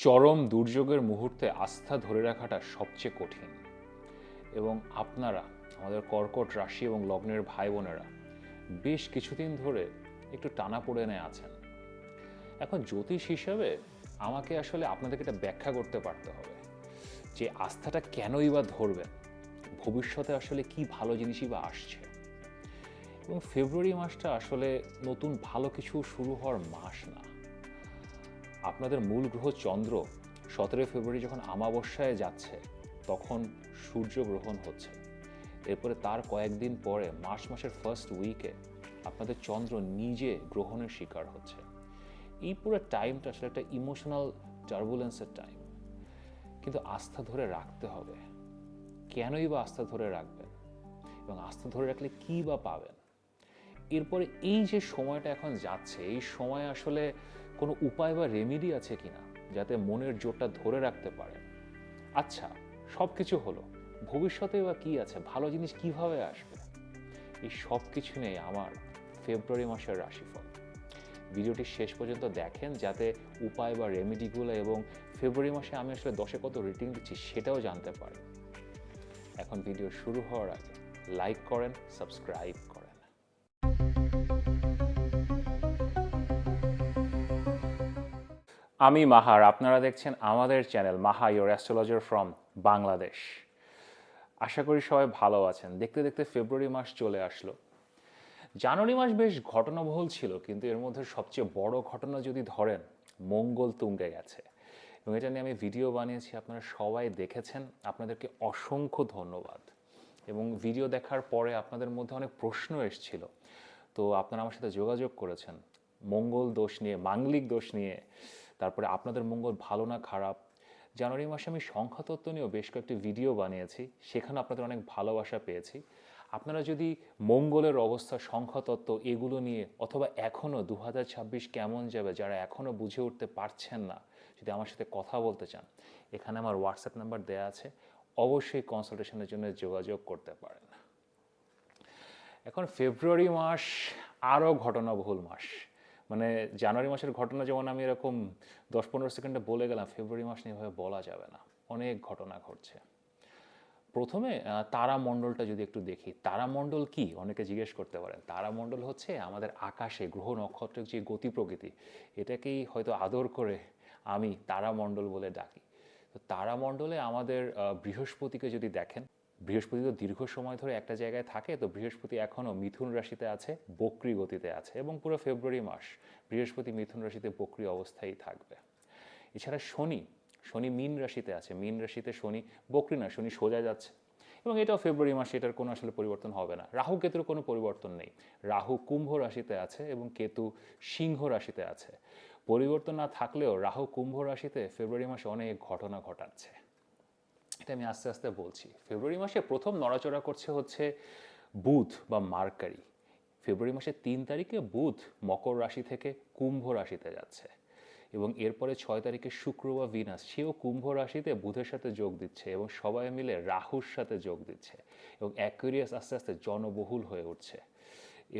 চরম দুর্যোগের মুহূর্তে আস্থা ধরে রাখাটা সবচেয়ে কঠিন। এবং আপনারা, আমাদের কর্কট রাশি এবং লগ্নের ভাই বোনেরা, বেশ কিছুদিন ধরে একটু টানাপোড়েনে আছেন। এখন জ্যোতিষ হিসাবে আমাকে আসলে আপনাদেরকে এটা ব্যাখ্যা করতে পারতে হবে যে আস্থাটা কেনই বা ধরবেন, ভবিষ্যতে আসলে কি ভালো জিনিসই বা আসছে। এবং ফেব্রুয়ারি মাসটা আসলে নতুন ভালো কিছু শুরু হওয়ার মাস না। আপনাদের মূল গ্রহ চন্দ্র 17 ফেব্রুয়ারি যখন আমাবস্যায় যাচ্ছে, তখন সূর্যগ্রহণ হচ্ছে। এরপরে তার কয়েকদিন পরে মাসের ফার্স্ট উইকে আপনাদের চন্দ্র নিজে গ্রহণের শিকার হচ্ছে। এই পুরো টাইমটা আসলে একটা ইমোশনাল টার্বুলেন্সের টাইম। কিন্তু আস্থা ধরে রাখতে হবে। কেনই বা আস্থা ধরে রাখবেন, এবং আস্থা ধরে রাখলে কী বা পাবেন? এরপরে এই যে সময়টা এখন যাচ্ছে, এই সময় আসলে কোনো উপায় বা রেমেডি আছে কিনা যাতে মনের জোরটা ধরে রাখতে পারেন? আচ্ছা, সব কিছু হলো, ভবিষ্যতে বা কী আছে, ভালো জিনিস কিভাবে আসবে? এই সব কিছু নেই আমার ফেব্রুয়ারি মাসের রাশিফল। ভিডিওটি শেষ পর্যন্ত দেখেন যাতে উপায় বা রেমেডিগুলো এবং ফেব্রুয়ারি মাসে আমি আসলে 10-এ কত রেটিং দিচ্ছি সেটাও জানতে পারেন। এখন ভিডিও শুরু হওয়ার আগে লাইক করেন, সাবস্ক্রাইব করেন। আমি মাহার, আপনারা দেখছেন আমাদের channel Maha your astrologer from Bangladesh. আশা করি সবাই ভালো আছেন। দেখতে দেখতে ফেব্রুয়ারি মাস চলে আসলো। জানুয়ারি মাস বেশ ঘটনাবহুল ছিল, কিন্তু এর মধ্যে সবচেয়ে বড় ঘটনা যদি ধরেন, মঙ্গল তুঙ্গে গেছে। এবং এটা নিয়ে আমি ভিডিও বানিয়েছি, আপনারা সবাই দেখেছেন, আপনাদেরকে অসংখ্য ধন্যবাদ। এবং ভিডিও দেখার পরে আপনাদের মধ্যে অনেক প্রশ্ন এসেছিল, তো আপনারা আমার সাথে যোগাযোগ করেছেন মঙ্গল দোষ নিয়ে, মাঙ্গলিক দোষ নিয়ে, তারপরে আপনাদের মঙ্গল ভালো না খারাপ। জানুয়ারি মাসে আমি সংখ্যাতত্ত্ব নিয়েও বেশ কয়েকটি ভিডিও বানিয়েছি, সেখানে আপনাদের অনেক ভালোবাসা পেয়েছি। আপনারা যদি মঙ্গলের অবস্থা, সংখ্যাতত্ত্ব এগুলো নিয়ে, অথবা এখনও 2026 কেমন যাবে, যারা এখনও বুঝে উঠতে পারছেন না, যদি আমার সাথে কথা বলতে চান, এখানে আমার হোয়াটসঅ্যাপ নাম্বার দেওয়া আছে, অবশ্যই কনসালটেশনের জন্য যোগাযোগ করতে পারেন। এখন ফেব্রুয়ারি মাস আরও ঘটনাবহুল মাস। মানে জানুয়ারি মাসের ঘটনা যেমন আমি এরকম 10-15 সেকেন্ডে বলে গেলাম, ফেব্রুয়ারি মাস নিয়ে এভাবে বলা যাবে না, অনেক ঘটনা ঘটছে। প্রথমে তারামণ্ডলটা যদি একটু দেখি। তারামণ্ডল কি, অনেকে জিজ্ঞেস করতে পারেন। তারামণ্ডল হচ্ছে আমাদের আকাশে গ্রহ নক্ষত্রের যে গতি প্রকৃতি, এটাকেই হয়তো আদর করে আমি তারামণ্ডল বলে ডাকি। তো তারামণ্ডলে আমাদের বৃহস্পতিকে যদি দেখেন, বৃহস্পতি তো দীর্ঘ সময় ধরে একটা জায়গায় থাকে, তো বৃহস্পতি এখনও মিথুন রাশিতে আছে, বক্রী গতিতে আছে, এবং পুরো ফেব্রুয়ারি মাস বৃহস্পতি মিথুন রাশিতে বক্রী অবস্থায় থাকবে। এছাড়া শনি, শনি মীন রাশিতে আছে, মীন রাশিতে শনি বক্রী না, শনি সোজা যাচ্ছে, এবং এটাও ফেব্রুয়ারি মাসে, এটার কোনো আসলে পরিবর্তন হবে না। রাহু কেতুর কোনো পরিবর্তন নেই, রাহু কুম্ভ রাশিতে আছে এবং কেতু সিংহ রাশিতে আছে। পরিবর্তন না থাকলেও রাহু কুম্ভ রাশিতে ফেব্রুয়ারি মাসে অনেক ঘটনা ঘটাচ্ছে, এটা আমি আস্তে আস্তে বলছি। ফেব্রুয়ারি মাসে প্রথম নড়াচড়া করছে হচ্ছে বুধ বা মার্কারি। ফেব্রুয়ারি মাসের 3 তারিখে বুধ মকর রাশি থেকে কুম্ভ রাশিতে যাচ্ছে, এবং এরপরে 6 তারিখে শুক্র বা ভিনাস, সেও কুম্ভ রাশিতে বুধের সাথে যোগ দিচ্ছে, এবং সবাই মিলে রাহুর সাথে যোগ দিচ্ছে, এবং অ্যাকুয়ারিয়াস আস্তে আস্তে জনবহুল হয়ে উঠছে।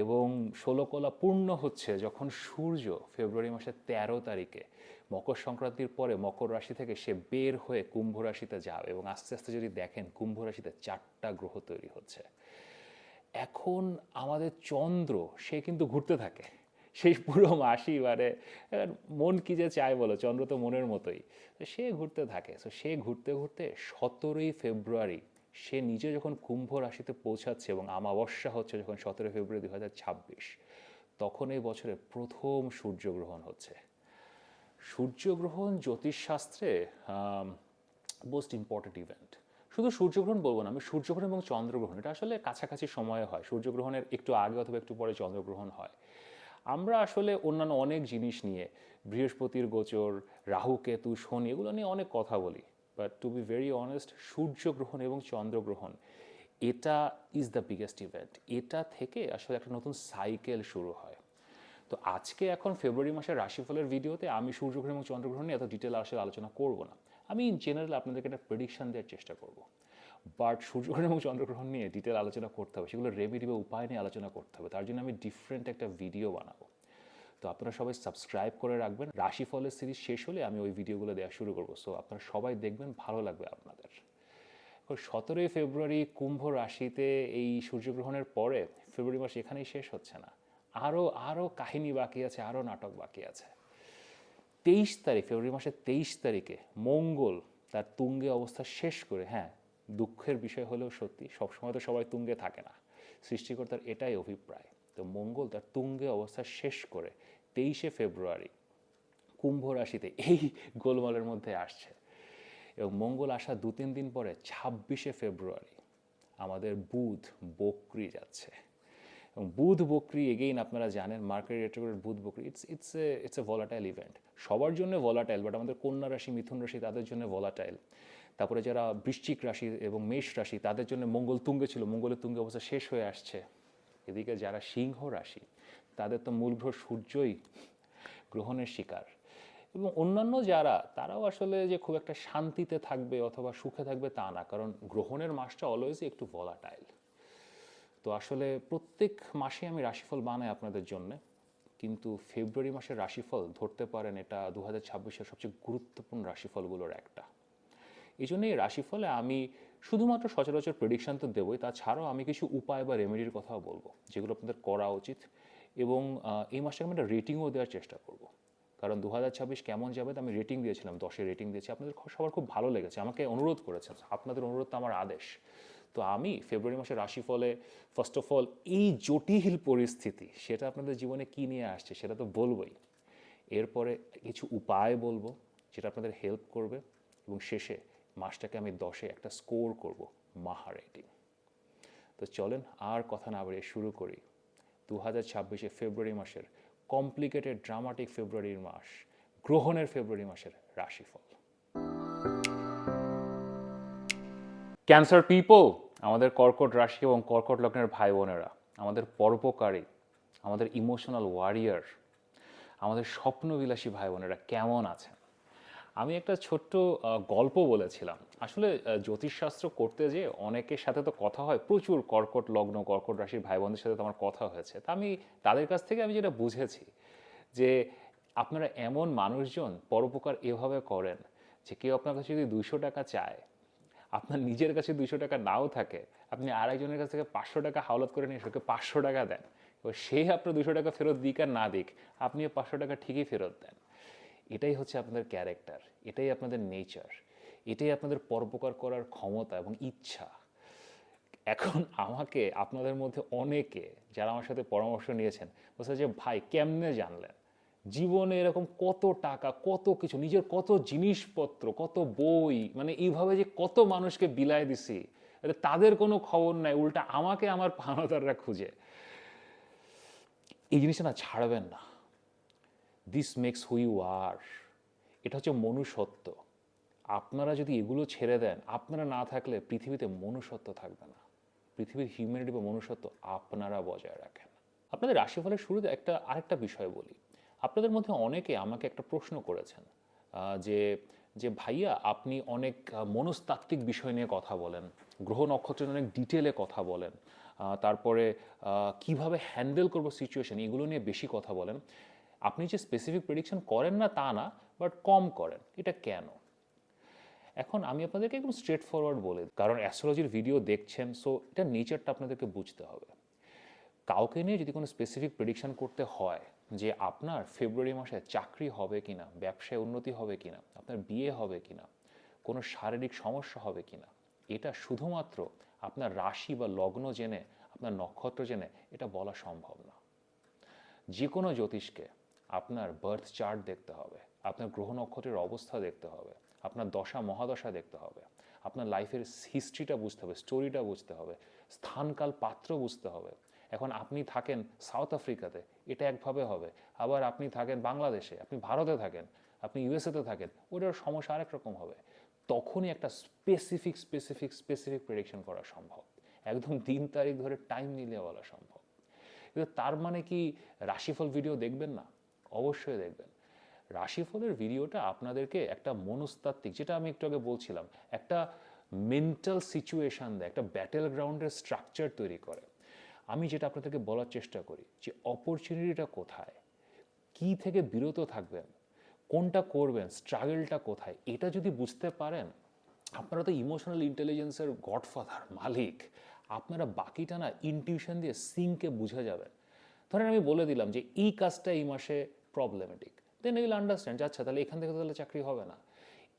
এবং 16 কলা পূর্ণ হচ্ছে যখন সূর্য ফেব্রুয়ারি মাসের 13 তারিখে মকর সংক্রান্তির পরে মকর রাশি থেকে সে বের হয়ে কুম্ভ রাশিতে যাবে, এবং আস্তে আস্তে যদি দেখেন কুম্ভ রাশিতে 4টা গ্রহ তৈরি হচ্ছে। এখন আমাদের চন্দ্র, সে কিন্তু ঘুরতে থাকে সেই পুরো মাসই, মানে মন কি যে চায় বলো, চন্দ্র তো মনের মতোই, তো সে ঘুরতে থাকে। তো সে ঘুরতে ঘুরতে 17 ফেব্রুয়ারি সে নিজে যখন কুম্ভ রাশিতে পৌঁছাচ্ছে, এবং আমাবস্যা হচ্ছে যখন 17 ফেব্রুয়ারি 2026, তখন এই বছরের প্রথম সূর্যগ্রহণ হচ্ছে। সূর্যগ্রহণ জ্যোতিষশাস্ত্রে মোস্ট ইম্পর্টেন্ট ইভেন্ট। শুধু সূর্যগ্রহণ বলবো না আমি, সূর্যগ্রহণ এবং চন্দ্রগ্রহণ এটা আসলে কাছাকাছি সময়ে হয়। সূর্যগ্রহণের একটু আগে অথবা একটু পরে চন্দ্রগ্রহণ হয়। আমরা আসলে অন্যান্য অনেক জিনিস নিয়ে, বৃহস্পতির গোচর, রাহু কেতু শনি, এগুলো নিয়ে অনেক কথা বলি, but to be very honest, সূর্যগ্রহণ এবং চন্দ্রগ্রহণ এটা ইজ দ্য বিগেস্ট ইভেন্ট। এটা থেকে আসলে একটা নতুন সাইকেল শুরু হয়। তো আজকে এখন ফেব্রুয়ারি মাসের রাশিফলের ভিডিওতে আমি সূর্যগ্রহণ এবং চন্দ্রগ্রহণ নিয়ে এত ডিটেল আসলে আলোচনা করব না। আমি ইন জেনারেল আপনাদেরকে একটা প্রেডিকশন দেওয়ার চেষ্টা করব। বাট সূর্যগ্রহণ এবং চন্দ্রগ্রহণ নিয়ে ডিটেল আলোচনা করতে হবে, সেগুলো রেমেডি বা উপায় নিয়ে আলোচনা করতে হবে, তার জন্য আমি ডিফারেন্ট একটা ভিডিও বানাবো। তো আপনারা সবাই সাবস্ক্রাইব করে রাখবেন। রাশিফলের সিরিজ শেষ হলে আমি ওই ভিডিওগুলো দেওয়া শুরু করবো, সো আপনারা সবাই দেখবেন, ভালো লাগবে আপনাদের। 17ই ফেব্রুয়ারি কুম্ভ রাশিতে এই সূর্যগ্রহণের পরে ফেব্রুয়ারি মাস এখানেই শেষ হচ্ছে না, আরও আরও কাহিনী বাকি আছে, আরও নাটক বাকি আছে। 23 তারিখ, ফেব্রুয়ারি মাসের 23 তারিখে মঙ্গল তার তুঙ্গে অবস্থা শেষ করে, হ্যাঁ দুঃখের বিষয় হলেও সত্যি, সবসময় তো সবাই তুঙ্গে থাকে না, সৃষ্টিকর্তার এটাই অভিপ্রায়। তো মঙ্গল তার তুঙ্গে অবস্থা শেষ করে 23শে ফেব্রুয়ারি কুম্ভ রাশিতে এই গোলমালের মধ্যে আসছে। এবং মঙ্গল আসা 2-3 দিন পরে 26শে ফেব্রুয়ারি আমাদের বুধ বক্রি যাচ্ছে। এবং বুধ বক্রি এগেইন আপনারা জানেন, মার্কেট রেট্রোগ্রেড বুধ বক্রি, ইটস এ ভলাটাইল ইভেন্ট, সবার জন্য ভলাটাইল, বাট আমাদের কন্যা রাশি, মিথুন রাশি তাদের জন্য ভলাটাইল। তারপরে যারা বৃশ্চিক রাশি এবং মেষ রাশি তাদের জন্য মঙ্গল তুঙ্গে ছিল, মঙ্গলের তুঙ্গে অবস্থা শেষ হয়ে আসছে। এদিকে যারা সিংহ রাশি তাদের তো মূল গ্রহ সূর্যই গ্রহণের শিকার। এবং অন্যান্য যারা, তারাও আসলে যে খুব একটা শান্তিতে থাকবে অথবা সুখে থাকবে তা না, কারণ গ্রহণের মাসটা অলওয়েজই একটু ভলাটাইল। তো আসলে প্রত্যেক মাসে আমি রাশিফল বানাই আপনাদের জন্য, কিন্তু ফেব্রুয়ারি মাসের রাশিফল ধরতে পারেন এটা 2026-এর সবচেয়ে গুরুত্বপূর্ণ রাশিফলগুলোর একটা। এই জন্য এই রাশিফলে আমি শুধুমাত্র সচরাচর প্রেডিকশন তো দেবই, তাছাড়াও আমি কিছু উপায় বা রেমেডির কথাও বলবো যেগুলো আপনাদের করা উচিত। এবং এই মাসটাকে আমি একটা রেটিংও দেওয়ার চেষ্টা করব, কারণ 2026 কেমন যাবে আমি রেটিং দিয়েছিলাম, 10-এ রেটিং দিয়েছি, আপনাদের সবার খুব ভালো লেগেছে, আমাকে অনুরোধ করেছেন, আপনাদের অনুরোধ তো আমার আদেশ। তো আমি ফেব্রুয়ারি মাসের রাশিফলে ফার্স্ট অফ অল এই জটিল পরিস্থিতি সেটা আপনাদের জীবনে কী নিয়ে আসছে সেটা তো বলবোই, এরপরে কিছু উপায় বলবো যেটা আপনাদের হেল্প করবে, এবং শেষে মাসটাকে আমি 10-এ একটা স্কোর করব, মাহা রেটিং। তো চলেন আর কথা না বাড়িয়ে শুরু করি 2026-এ ফেব্রুয়ারি মাসের কমপ্লিকেটেড ড্রামাটিক ফেব্রুয়ারির মাস, গ্রহণের ফেব্রুয়ারি মাসের রাশিফল। ক্যান্সার পিপল, আমাদের কর্কট রাশি এবং কর্কট লগ্নের ভাই বোনেরা, আমাদের পরোপকারী, আমাদের ইমোশনাল ওয়ারিয়ার, আমাদের স্বপ্নবিলাসী ভাই বোনেরা কেমন আছেন? আমি একটা ছোট্ট গল্প বলেছিলাম, আসলে জ্যোতিষশাস্ত্র করতে যে অনেকের সাথে তো কথা হয়, প্রচুর কর্কট লগ্ন কর্কট রাশির ভাই বোনদের সাথে তো আমার কথা হয়েছে, তা আমি তাদের কাছ থেকে আমি যেটা বুঝেছি যে আপনারা এমন মানুষজন পরোপকার এভাবে করেন যে কেউ আপনার কাছে যদি 200 টাকা চায়, আপনার নিজের কাছে 200 টাকা নাও থাকে, আপনি আরেকজনের কাছ থেকে 500 টাকা হাওলাত করে নিয়ে সেকে 500 টাকা দেন, এবার সে আপনার 200 টাকা ফেরত দিক আর না দিক, আপনিও 500 টাকা ঠিকই ফেরত দেন। এটাই হচ্ছে আপনাদের ক্যারেক্টার, এটাই আপনাদের নেচার, এটাই আপনাদের পরোপকার করার ক্ষমতা এবং ইচ্ছা। এখন আমাকে আপনাদের মধ্যে অনেকে যারা আমার সাথে পরামর্শ নিয়েছেন বলছে যে ভাই কেমনে জানলেন, জীবনে এরকম কত টাকা, কত কিছু, নিজের কত জিনিসপত্র, কত বই, মানে এইভাবে যে কত মানুষকে বিলায় দিছি, তাদের কোনো খবর নাই, উল্টা আমাকে আমার পাওনাদাররা খুঁজে। এই জিনিসটা না ছাড়বেন না, this makes who you are, এটা হচ্ছে মনুষ্যত্ব। আপনারা যদি এগুলো ছেড়ে দেন, আপনারা না থাকলে পৃথিবীতে মনুষ্যত্ব থাকবে না, পৃথিবীর হিউম্যানিটি বা মনুষ্যত্ব আপনারা বজায় রাখেন। আপনাদের রাশিফলের শুরুতে আরেকটা বিষয় বলি, আপনাদের মধ্যে অনেকে আমাকে একটা প্রশ্ন করেছেন যে যে ভাইয়া আপনি অনেক মনস্তাত্ত্বিক বিষয় নিয়ে কথা বলেন, গ্রহ নক্ষত্রের অনেক ডিটেলে কথা বলেন, তারপরে কিভাবে হ্যান্ডেল করবো সিচুয়েশন এগুলো নিয়ে বেশি কথা বলেন, আপনি যে স্পেসিফিক প্রেডিকশন করেন না তা না, বাট কম করেন, এটা কেন? এখন আমি আপনাদেরকে একদম স্ট্রেট ফরওয়ার্ড বলে, কারণ অ্যাস্ট্রোলজির ভিডিও দেখছেন, সো এটা নেচারটা আপনাদেরকে বুঝতে হবে। কাউকে নিয়ে যদি কোনো স্পেসিফিক প্রেডিকশন করতে হয় যে আপনার ফেব্রুয়ারি মাসে চাকরি হবে কিনা, ব্যবসায় উন্নতি হবে কিনা, আপনার বিয়ে হবে কিনা, কোনো শারীরিক সমস্যা হবে কিনা, এটা শুধুমাত্র আপনার রাশি বা লগ্ন জেনে, আপনার নক্ষত্র জেনে এটা বলা সম্ভব না। যে কোনো জ্যোতিষকে আপনার বার্থ চার্ট দেখতে হবে, আপনার গ্রহ নক্ষত্রের অবস্থা দেখতে হবে, আপনার দশা মহাদশা দেখতে হবে, আপনার লাইফের হিস্ট্রিটা বুঝতে হবে, স্টোরিটা বুঝতে হবে, স্থানকাল পাত্র বুঝতে হবে। এখন আপনি থাকেন সাউথ আফ্রিকাতে, এটা একভাবে হবে, আবার আপনি থাকেন বাংলাদেশে, আপনি ভারতে থাকেন, আপনি ইউএসএতে থাকেন, ওটার সমস্যা আরেক রকম হবে। তখনই একটা স্পেসিফিক প্রেডিকশন করা সম্ভব, একদম দিন তারিখ ধরে টাইম নিলে বলা সম্ভব। কিন্তু তার মানে কি রাশিফল ভিডিও দেখবেন না? অবশ্যই দেখবেন। রাশিফলের ভিডিওটা আপনাদেরকে একটা মনস্তাত্ত্বিক, যেটা আমি একটু আগে বলছিলাম, একটা মেন্টাল সিচুয়েশন দেয়, একটা ব্যাটেল গ্রাউন্ডের স্ট্রাকচার তৈরি করে। আমি যেটা আপনাদেরকে বলার চেষ্টা করি যে অপরচুনিটিটা কোথায়, কি থেকে বিরত থাকবেন, কোনটা করবেন, স্ট্রাগলটা কোথায়, এটা যদি বুঝতে পারেন, আপনারা তো ইমোশনাল ইন্টেলিজেন্সের গডফাদার, মালিক। আপনারা বাকিটা না ইনটিউশন দিয়ে সিঙ্কে বুঝে যাবেন। ধরেন আমি বলে দিলাম যে এই কাজটা এই মাসে প্রবলেমেটিক, দেন উইল আন্ডারস্ট্যান্ড, আচ্ছা তাহলে এখান থেকে তাহলে চাকরি হবে না।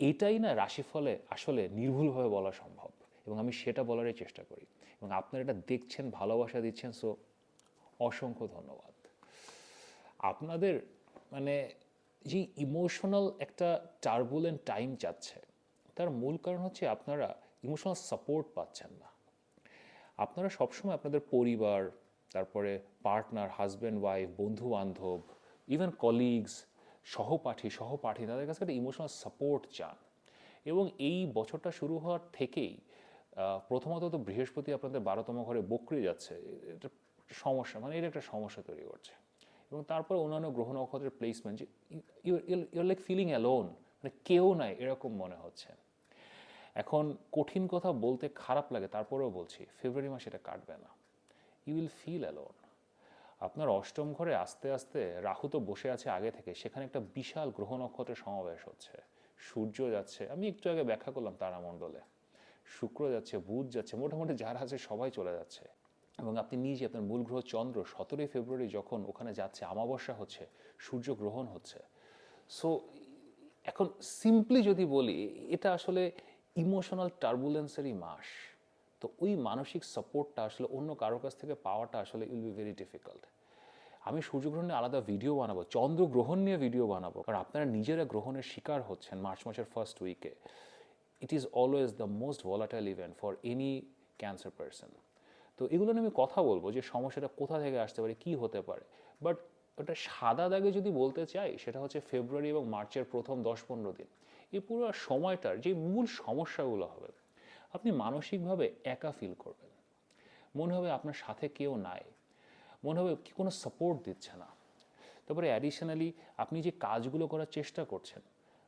এটাই না রাশিফলে আসলে নির্ভুলভাবে বলা সম্ভব, এবং আমি সেটা বলারই চেষ্টা করি, এবং আপনারা এটা দেখছেন, ভালোবাসা দিচ্ছেন, সো অসংখ্য ধন্যবাদ। আপনাদের মানে যে ইমোশনাল একটা টার্বুলেন্ট টাইম যাচ্ছে, তার মূল কারণ হচ্ছে আপনারা ইমোশনাল সাপোর্ট পাচ্ছেন না। আপনারা সবসময় আপনাদের পরিবার, তারপরে পার্টনার, হাজব্যান্ড ওয়াইফ, বন্ধু বান্ধব, ইভেন কলিগস, সহপাঠী তাদের কাছে একটা ইমোশনাল সাপোর্ট চান। এবং এই বছরটা শুরু হওয়ার থেকেই প্রথমত তো বৃহস্পতি আপনাদের 12তম ঘরে বক্রি যাচ্ছে, এটা সমস্যা, মানে এটা একটা সমস্যা তৈরি করছে। এবং তারপর অন্যান্য গ্রহ নক্ষত্রের প্লেসমেন্ট, যে ইউর লাইক ফিলিং অ্যালোন, মানে কেউ নাই এরকম মনে হচ্ছে। এখন কঠিন কথা বলতে খারাপ লাগে, তারপরেও বলছি, ফেব্রুয়ারি মাসে এটা কাটবে না। You will feel alone. আপনার অষ্টম ঘরে আস্তে আস্তে রাহু তো বসে আছে আগে থেকে, সেখানে একটা বিশাল গ্রহ নক্ষত্রের সমাবেশ হচ্ছে। সূর্য যাচ্ছে, আমি একটু আগে ব্যাখ্যা করলাম তারামণ্ডলে, শুক্র যাচ্ছে, বুধ যাচ্ছে, মোটামুটি যারা আছে সবাই চলে যাচ্ছে। এবং আপনি নিজে আপনার মূল গ্রহ চন্দ্র 17 ফেব্রুয়ারি যখন ওখানে যাচ্ছে, অমাবস্যা হচ্ছে, সূর্যগ্রহণ হচ্ছে। সো এখন সিম্পলি যদি বলি, এটা আসলে ইমোশনাল টার্বুলেন্সেরই মাস। তো ওই মানসিক সাপোর্টটা আসলে অন্য কারোর কাছ থেকে পাওয়াটা আসলে উইল বি ভেরি ডিফিকাল্ট। আমি সূর্যগ্রহণ নিয়ে আলাদা ভিডিও বানাবো, চন্দ্রগ্রহণ নিয়ে ভিডিও বানাবো, কারণ আপনারা নিজেরা গ্রহণের শিকার হচ্ছেন মার্চ মাসের ফার্স্ট উইকে। It is always the most volatile event for any cancer person. তো এগুলো নিয়ে আমি কথা বলবো যে সমস্যাটা কোথা থেকে আসতে পারে, কি হতে পারে। বাট ওটা সাদা দাগে যদি বলতে চাই, সেটা হচ্ছে ফেব্রুয়ারি এবং মার্চের প্রথম 10-15 দিন, এই পুরো সময়টার যে মূল সমস্যাগুলো হবে, আপনি মানসিকভাবে একা ফিল করবেন, মনে হবে আপনার সাথে কেউ নাই, মনে হবে কি কোনো সাপোর্ট দিচ্ছে না। তারপরে অ্যাডিশনালি আপনি যে কাজগুলো করার চেষ্টা করছেন,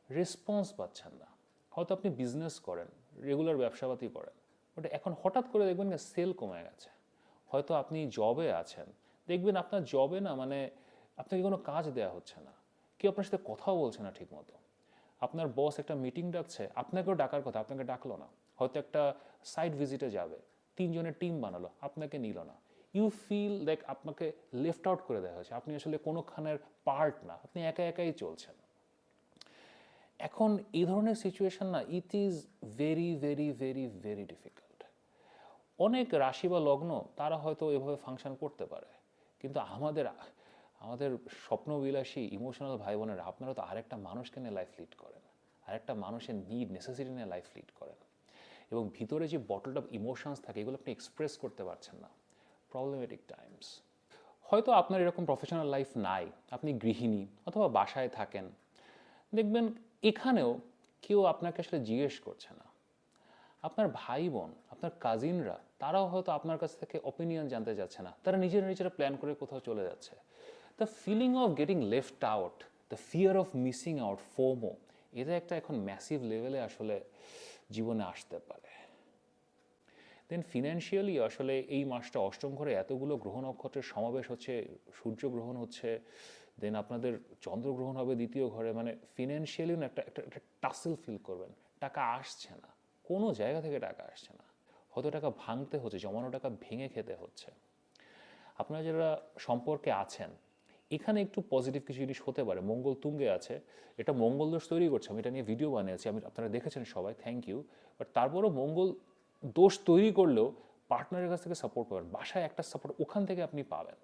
রেসপন্স পাচ্ছেন না। হয়তো আপনি বিজনেস করেন, রেগুলার ব্যবসাপাতি করেন, বাট এখন হঠাৎ করে দেখবেন না সেল কমে গেছে। হয়তো আপনি জবে আছেন, দেখবেন আপনার জবে না মানে আপনাকে কোনো কাজ দেওয়া হচ্ছে না, কেউ আপনার সাথে কথাও বলছে না ঠিক মতো। আপনার বস একটা মিটিং ডাকছে, আপনাকেও ডাকার কথা, আপনাকে ডাকলো না। হয়তো একটা সাইট ভিজিটে যাবে, 3 জনের টিম বানালো, আপনাকে নিল না। ইউ ফিল লাইক আপনাকে লেফট আউট করে দেওয়া হয়েছে, আপনি আসলে কোনোখানের পার্ট না, আপনি একা একাই চলছেন। এখন এই ধরনের সিচুয়েশন না, it is very very very very difficult. অনেক রাশি বা লগ্ন তারা হয়তো এভাবে ফাংশন করতে পারে, কিন্তু আমাদের আমাদের স্বপ্নবিলাসী ইমোশনাল ভাই বোনেরা, আপনারা তো আরেকটা মানুষকে নিয়ে লাইফ লিড করেন, আরেকটা মানুষের নিড নেসেসিটি নিয়ে লাইফ লিড করেন, এবং ভিতরে যে বটলড অফ ইমোশনস থাকে এগুলো আপনি এক্সপ্রেস করতে পারছেন না। Problematic Times. হয়তো আপনার এরকম প্রফেশনাল লাইফ নাই, আপনি গৃহিণী অথবা বাসায় থাকেন, দেখবেন এখানেও কেউ আপনাকে আসলে জিজ্ঞেস করছে না। আপনার ভাই বোন, আপনার কাজিনরা, তারাও হয়তো আপনার কাছ থেকে অপিনিয়ন জানতে যাচ্ছে না, তারা নিজেরা প্ল্যান করে কোথাও চলে যাচ্ছে। The feeling of getting left out, the fear of missing out, FOMO, এটা একটা এখন ম্যাসিভ লেভেলে আসলে জীবনে আসতে পারে। দেন ফিনান্সিয়ালি আসলে এই মাসটা অষ্টম ঘরে এতগুলো গ্রহ নক্ষত্রের সমাবেশ হচ্ছে, সূর্যগ্রহণ হচ্ছে, দেন আপনাদের চন্দ্রগ্রহণ হবে দ্বিতীয় ঘরে, মানে ফিনান্সিয়ালি একটা একটা একটা টাসেল ফিল করবেন। টাকা আসছে না, কোনো জায়গা থেকে টাকা আসছে না, হয়তো টাকা ভাঙতে হচ্ছে, জমানো টাকা ভেঙে খেতে হচ্ছে। আপনারা যারা সম্পর্কে আছেন, এখানে একটু পজিটিভ কিছু জিনিস হতে পারে। মঙ্গল তুঙ্গে আছে, এটা মঙ্গল দোষ তৈরি করছে, আমি এটা নিয়ে ভিডিও বানিয়েছি, আপনারা দেখেছেন সবাই, থ্যাংক ইউ। বাট তারপরও মঙ্গল দোষ তৈরি করলেও পার্টনারের কাছ থেকে সাপোর্ট পাবেন, বাসায় একটা সাপোর্ট ওখান থেকে আপনি পাবেন।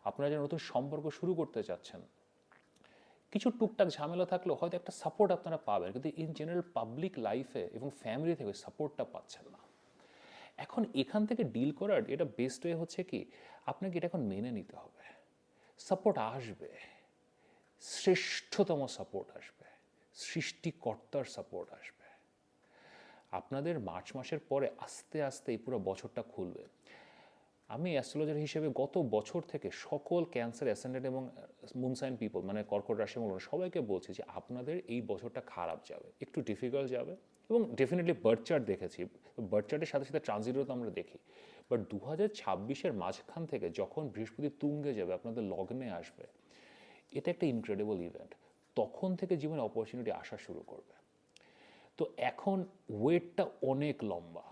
আপনারা যারা নতুন সম্পর্ক শুরু করতে চাচ্ছেন, কিছু টুকটাক ঝামেলা থাকলেও হয়তো একটা সাপোর্ট আপনারা পাবেন, কিন্তু ইন জেনারেল পাবলিক লাইফে এবং ফ্যামিলি থেকে সাপোর্টটা পাচ্ছেন না। এখন এখান থেকে ডিল করার এটা বেস্ট ওয়ে হচ্ছে কি, আপনাকে এটা এখন মেনে নিতে হবে। সাপোর্ট আসবে, শ্রেষ্ঠতম সাপোর্ট আসবে, সৃষ্টিকর্তার সাপোর্ট আসবে। আপনাদের মার্চ মাসের পরে আস্তে আস্তে এই পুরো বছরটা খুলবে। আমি অ্যাস্ট্রোলজার হিসেবে গত বছর থেকে সকল ক্যান্সার অ্যাসেন্ডেন্ট এবং মুনসাইন পিপল, মানে কর্কট রাশি এবং সবাইকে বলছি যে আপনাদের এই বছরটা খারাপ যাবে, একটু ডিফিকাল্ট যাবে, এবং ডেফিনেটলি বার্থ চার্ট দেখেছি, বার্থ চার্টের সাথে সাথে ট্রানজিটও তো আমরা দেখি। বাট 2026-এর মাঝখান থেকে যখন বৃহস্পতি তুঙ্গে যাবে, আপনাদের লগ্নে আসবে, এটা একটা ইনক্রেডিবল ইভেন্ট। তখন থেকে জীবনে অপরচুনিটি আসা শুরু করবে। তো এখন ওয়েটটা অনেক লম্বা।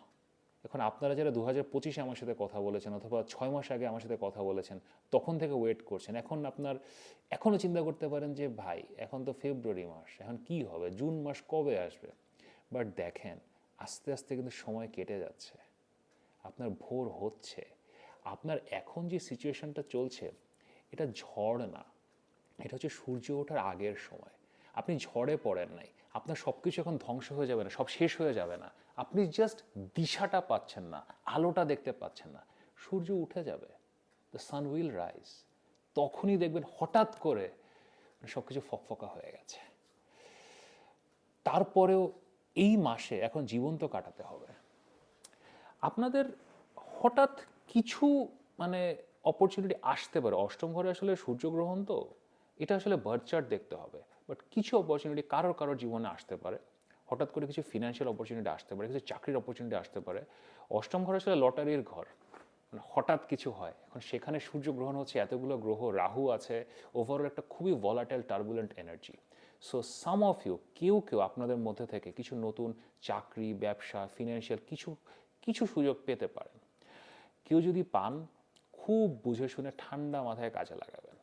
এখন আপনারা যারা 2025-এ আমার সাথে কথা বলেছেন অথবা 6 মাস আগে আমার সাথে কথা বলেছেন, তখন থেকে ওয়েট করছেন, এখন আপনার এখনও চিন্তা করতে পারেন যে ভাই এখন তো ফেব্রুয়ারি মাস, এখন কি হবে, জুন মাস কবে আসবে। বাট দেখেন, আস্তে আস্তে কিন্তু সময় কেটে যাচ্ছে, আপনার ভোর হচ্ছে। আপনার এখন যে সিচুয়েশনটা চলছে, এটা ঝড় না, এটা হচ্ছে সূর্য ওঠার আগের সময়। আপনি ঝড়ে পড়েন নাই, আপনার সব কিছু এখন ধ্বংস হয়ে যাবে না, সব শেষ হয়ে যাবে না, আপনি জাস্ট দিশাটা পাচ্ছেন না, আলোটা দেখতে পাচ্ছেন না। সূর্য উঠে যাবে, দ্য সান উইল রাইজ, তখনই দেখবেন হঠাৎ করে সব কিছু ফকফকা হয়ে গেছে। তারপরেও এই মাসে এখন জীবন্ত কাটাতে হবে। আপনাদের হঠাৎ কিছু মানে অপরচুনিটি আসতে পারে। অষ্টম ঘরে আসলে সূর্যগ্রহণ, তো এটা আসলে বার্থ চার্ট দেখতে হবে। বাট কিছু অপরচুনিটি কারোর জীবনে আসতে পারে। হঠাৎ করে কিছু ফিনান্সিয়াল অপরচুনিটি আসতে পারে, কিছু চাকরির অপরচুনিটি আসতে পারে। অষ্টম ঘর আসলে লটারির ঘর, মানে হঠাৎ কিছু হয়। এখন সেখানে সূর্যগ্রহণ হচ্ছে, এতগুলো গ্রহ, রাহু আছে, ওভারঅল একটা খুবই volatile turbulent energy. So some of you, কেউ কেউ আপনাদের মধ্যে থেকে কিছু নতুন চাকরি, ব্যবসা, ফিনান্সিয়াল কিছু কিছু সুযোগ পেতে পারেন। কেউ যদি পান, খুব বুঝে শুনে ঠান্ডা মাথায় কাজে লাগাবেন।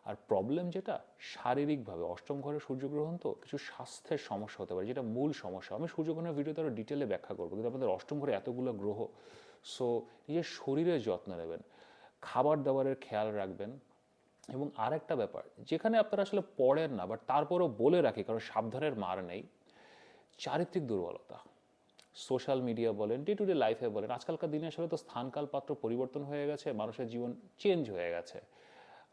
আর প্রবলেম যেটা, শারীরিকভাবে অষ্টম ঘরে সূর্যগ্রহণ, তো কিছু স্বাস্থ্যের সমস্যা হতে পারে, যেটা মূল সমস্যা। আমি সূর্যগ্রহণের ভিডিওতে আরও ডিটেলে ব্যাখ্যা করবো, কিন্তু আপনাদের অষ্টম ঘরে এতগুলো গ্রহ। সো নিজের শরীরের যত্ন নেবেন, খাবার দাবারের খেয়াল রাখবেন। এবং আরেকটা ব্যাপার, যেখানে আপনারা আসলে পড়েন না, বাট তারপরও বলে রাখি কারণ সাবধানের মার নেই, চারিত্রিক দুর্বলতা। সোশ্যাল মিডিয়া বলেন, ডে টু ডে লাইফে বলেন, আজকালকার দিনে আসলে তো স্থানকাল পাত্র পরিবর্তন হয়ে গেছে, মানুষের জীবন চেঞ্জ হয়ে গেছে।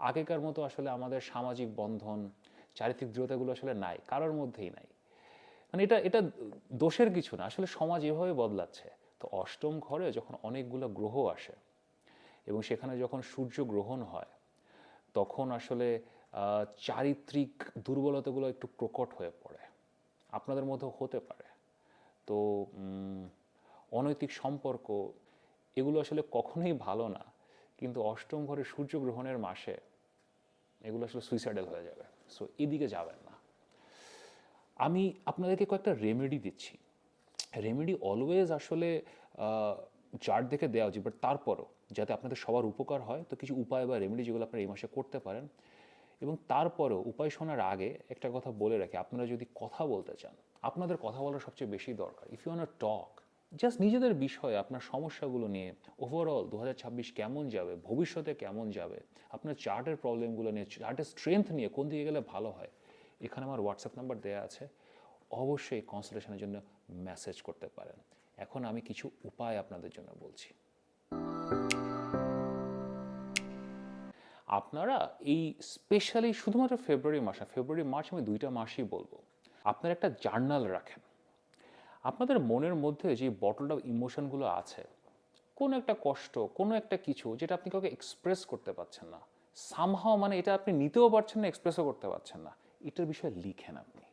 আগেকার মতো আসলে আমাদের সামাজিক বন্ধন, চারিত্রিক দৃঢ়তাগুলো আসলে নাই, কারোর মধ্যেই নাই। মানে এটা এটা দোষের কিছু না, আসলে সমাজ এভাবে বদলাচ্ছে। তো অষ্টম ঘরে যখন অনেকগুলো গ্রহ আসে এবং সেখানে যখন সূর্য গ্রহণ হয়, তখন আসলে চারিত্রিক দুর্বলতাগুলো একটু প্রকট হয়ে পড়ে, আপনাদের মধ্যেও হতে পারে। তো অনৈতিক সম্পর্ক, এগুলো আসলে কখনোই ভালো না, কিন্তু অষ্টম ঘরে সূর্যগ্রহণের মাসে এগুলো আসলে সুইসাইডাল হয়ে যাবে। সো এদিকে যাবেন না। আমি আপনাদেরকে কয়েকটা রেমেডি দিচ্ছি। রেমেডি অলওয়েজ আসলে চার্ট দেখে দেওয়া উচিত, বাট তারপরও যাতে আপনাদের সবার উপকার হয়, তো কিছু উপায় বা রেমেডি যেগুলো আপনারা এই মাসে করতে পারেন। এবং তারপরেও উপায় শোনার আগে একটা কথা বলে রাখি, আপনারা যদি কথা বলতে চান, আপনাদের কথা বলার সবচেয়ে বেশি দরকার। If you want to talk just নিজেদের বিষয়ে, আপনার সমস্যাগুলো নিয়ে, ওভারঅল 2026 কেমন যাবে, ভবিষ্যতে কেমন যাবে, আপনার চার্টের প্রবলেমগুলো নিয়ে, চার্টের স্ট্রেংথ নিয়ে কোন দিকে গেলে ভালো হয়, এখানে আমার হোয়াটসঅ্যাপ নাম্বার দেওয়া আছে, অবশ্যই কনসালটেশনের জন্য মেসেজ করতে পারেন। এখন আমি কিছু উপায় আপনাদের জন্য বলছি। আপনারা এই স্পেশালি শুধুমাত্র ফেব্রুয়ারি মাস, ফেব্রুয়ারি মার্চ আমি 2টা মাসই বলবো, আপনারা একটা জার্নাল রাখেন। আপনাদের মনের মধ্যে যে বটল অফ ইমোশনগুলো আছে, কোনো একটা কষ্ট, কোনো একটা কিছু যেটা আপনি কাউকে এক্সপ্রেস করতে পারছেন না, সামহাও মানে এটা আপনি নিতেও পারছেন না, এক্সপ্রেসও করতে পারছেন না, এটার বিষয়ে লিখেন আপনি।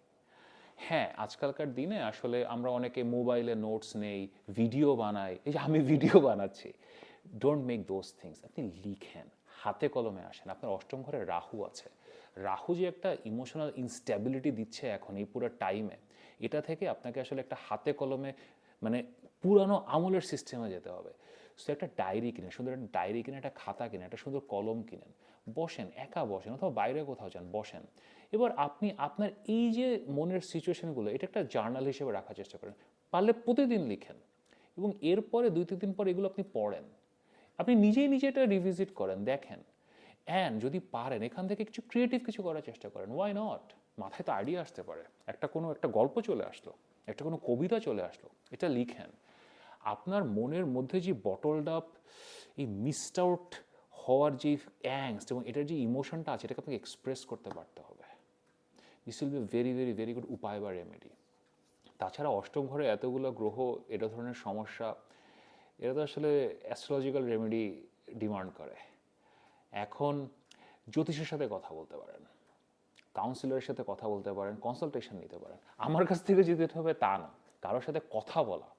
হ্যাঁ, আজকালকার দিনে আসলে আমরা অনেকে মোবাইলে নোটস নেই, ভিডিও বানাই, এই যে আমি ভিডিও বানাচ্ছি, ডোন্ট মেক দোজ থিংস। আপনি লিখেন, হাতে কলমে আসেন। আপনার অষ্টম ঘরে রাহু আছে, রাহু যে একটা ইমোশনাল ইনস্ট্যাবিলিটি দিচ্ছে এখন এই পুরো টাইমে, এটা থেকে আপনাকে আসলে একটা হাতে কলমে মানে পুরানো আমলের সিস্টেমে যেতে হবে। সো একটা ডায়েরি কিনেন, সুন্দর একটা ডায়েরি কিনে, একটা খাতা কিনেন, একটা সুন্দর কলম কিনেন, বসেন, একা বসেন অথবা বাইরে কোথাও যান, বসেন। এবার আপনি আপনার এই যে মনের সিচুয়েশনগুলো, এটা একটা জার্নাল হিসেবে রাখার চেষ্টা করেন, পারলে প্রতিদিন লিখেন। এবং এরপরে 2-3 দিন পর এগুলো আপনি পড়েন, আপনি নিজেই নিজে এটা রিভিজিট করেন, দেখেন। অ্যান্ড যদি পারেন এখান থেকে কিছু ক্রিয়েটিভ কিছু করার চেষ্টা করেন, ওয়াই নট। মাথায় তো আইডিয়া আসতে পারে, একটা গল্প চলে আসলো, একটা কোনো কবিতা চলে আসলো, এটা লিখেন। আপনার মনের মধ্যে যে বটলড আপ এই মিসড আউট হওয়ার যে অ্যাংস্ট এবং এটার যে ইমোশনটা আছে, এটাকে আপনাকে এক্সপ্রেস করতে পারতে হবে। This will be very very very good উপায় বা রেমেডি। তাছাড়া অষ্টম ঘরে এতগুলো গ্রহ, এটা ধরনের সমস্যা, এটা তো আসলে অ্যাস্ট্রোলজিক্যাল রেমেডি ডিমান্ড করে। এখন জ্যোতিষের সাথে কথা বলতে পারেন, কাউন্সিলরের সাথে কথা বলতে পারেন, কনসালটেশন নিতে পারেন। আমার কাছ থেকে যেতে হবে তা না, কারোর সাথে কথা বলা,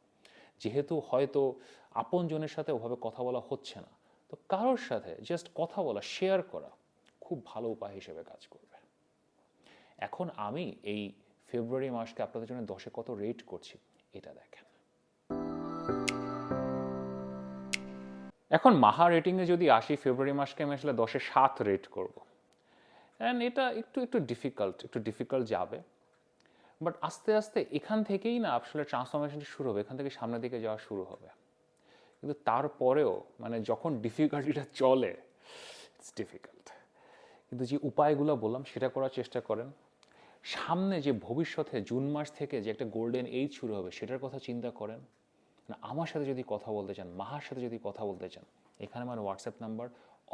যেহেতু হয়তো আপনজনের সাথে ওভাবে কথা বলা হচ্ছে না, তো কারোর সাথে জাস্ট কথা বলা, শেয়ার করা খুব ভালো উপায় হিসেবে কাজ করবে। এখন আমি এই ফেব্রুয়ারি মাসকে আপনাদের জন্য 10-এ কত রেট করছি এটা দেখেন। এখন মাহা রেটিংয়ে যদি আসি, ফেব্রুয়ারি মাসকে আমি আসলে 10-এ 7 রেট করব। অ্যান্ড এটা একটু ডিফিকাল্ট যাবে, বাট আস্তে আস্তে এখান থেকেই না আসলে ট্রান্সফরমেশনটা শুরু হবে, এখান থেকে সামনের দিকে যাওয়া শুরু হবে। কিন্তু তারপরেও মানে যখন ডিফিকাল্টিটা চলে, ইটস ডিফিকাল্ট, কিন্তু যে উপায়গুলো বললাম সেটা করার চেষ্টা করেন। সামনে যে ভবিষ্যতে জুন মাস থেকে যে একটা গোল্ডেন এজ শুরু হবে সেটার কথা চিন্তা করেন। আমার সাথে যদি কথা বলতে চান, মাহার সাথে যদি কথা বলতে চান, এখানে আমার হোয়াটসঅ্যাপ নাম্বার,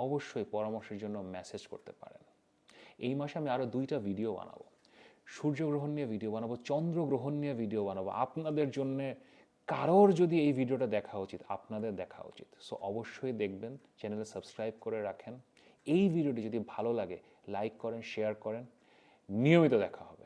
অবশ্যই পরামর্শের জন্য মেসেজ করতে পারেন। এই মাসে আমি আরও 2টা ভিডিও বানাবো, সূর্যগ্রহণ নিয়ে ভিডিও বানাবো, চন্দ্রগ্রহণ নিয়ে ভিডিও বানাবো। আপনাদের জন্যে কারোর যদি এই ভিডিওটা দেখা উচিত, আপনাদের দেখা উচিত। সো অবশ্যই দেখবেন, চ্যানেলে সাবস্ক্রাইব করে রাখেন। এই ভিডিওটি যদি ভালো লাগে লাইক করেন, শেয়ার করেন। নিয়মিত দেখা হবে।